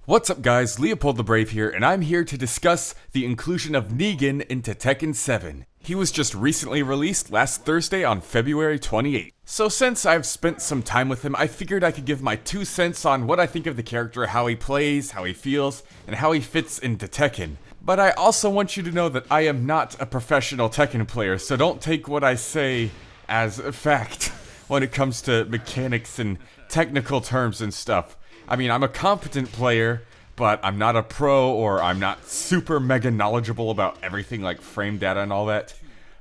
What's up guys, LeopoldTheBrave here, and I'm here to discuss the inclusion of Negan into Tekken 7. He was just recently released last Thursday on February 28th. So since I've spent some time with him, I figured I could give my 2 cents on what I think of the character, how he plays, how he feels, and how he fits into Tekken. But I also want you to know that I am not a professional Tekken player, so don't take what I say as a fact when it comes to mechanics and technical terms and stuff. I mean, I'm a competent player, but I'm not a pro, or I'm not super mega knowledgeable about everything like frame data and all that.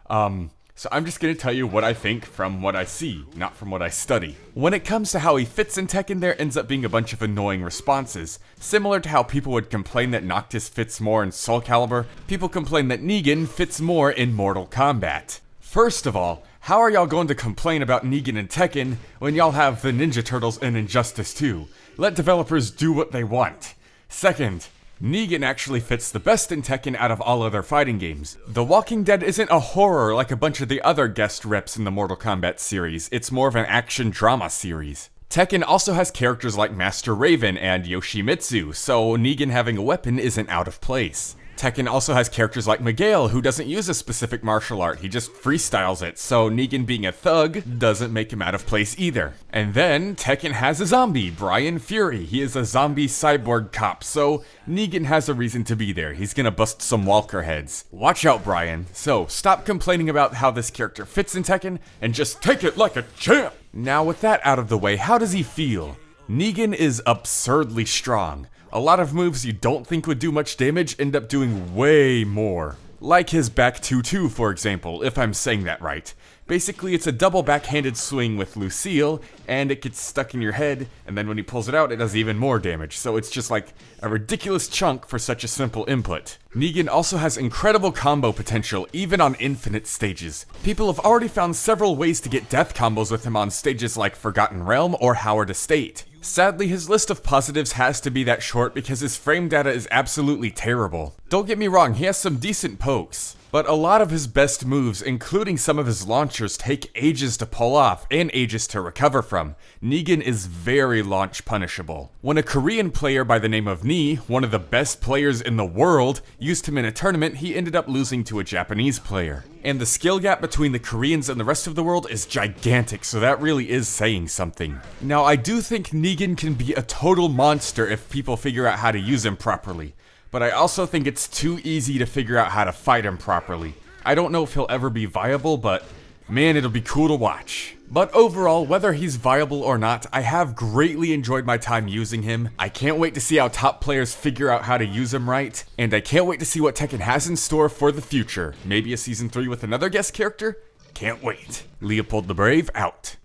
So I'm just gonna tell you what I think from what I see, not from what I study. When it comes to how he fits in Tekken, there ends up being a bunch of annoying responses. Similar to how people would complain that Noctis fits more in Soul Calibur, people complain that Negan fits more in Mortal Kombat. First of all, how are y'all going to complain about Negan in Tekken when y'all have the Ninja Turtles in Injustice 2? Let developers do what they want. Second, Negan actually fits the best in Tekken out of all other fighting games. The Walking Dead isn't a horror like a bunch of the other guest reps in the Mortal Kombat series, it's more of an action drama series. Tekken also has characters like Master Raven and Yoshimitsu, so Negan having a weapon isn't out of place. Tekken also has characters like Miguel, who doesn't use a specific martial art, he just freestyles it, so Negan being a thug doesn't make him out of place either. And then, Tekken has a zombie, Brian Fury. He is a zombie cyborg cop, so Negan has a reason to be there. He's gonna bust some Walker heads. Watch out, Brian. So, stop complaining about how this character fits in Tekken, and just take it like a champ! Now, with that out of the way, how does he feel? Negan is absurdly strong. A lot of moves you don't think would do much damage end up doing way more. Like his back 2-2, for example, if I'm saying that right. Basically, it's a double backhanded swing with Lucille, and it gets stuck in your head, and then when he pulls it out, it does even more damage, so it's just like a ridiculous chunk for such a simple input. Negan also has incredible combo potential, even on infinite stages. People have already found several ways to get death combos with him on stages like Forgotten Realm or Howard Estate. Sadly, his list of positives has to be that short because his frame data is absolutely terrible. Don't get me wrong, he has some decent pokes, but a lot of his best moves, including some of his launchers, take ages to pull off and ages to recover from. Negan is very launch punishable. When a Korean player by the name of Nee, one of the best players in the world, used him in a tournament, he ended up losing to a Japanese player. And the skill gap between the Koreans and the rest of the world is gigantic, so that really is saying something. Now, I do think Negan can be a total monster if people figure out how to use him properly. But I also think it's too easy to figure out how to fight him properly. I don't know if he'll ever be viable, but man, it'll be cool to watch. But overall, whether he's viable or not, I have greatly enjoyed my time using him. I can't wait to see how top players figure out how to use him right, and I can't wait to see what Tekken has in store for the future. Maybe a Season 3 with another guest character? Can't wait. LeopoldTheBrave out.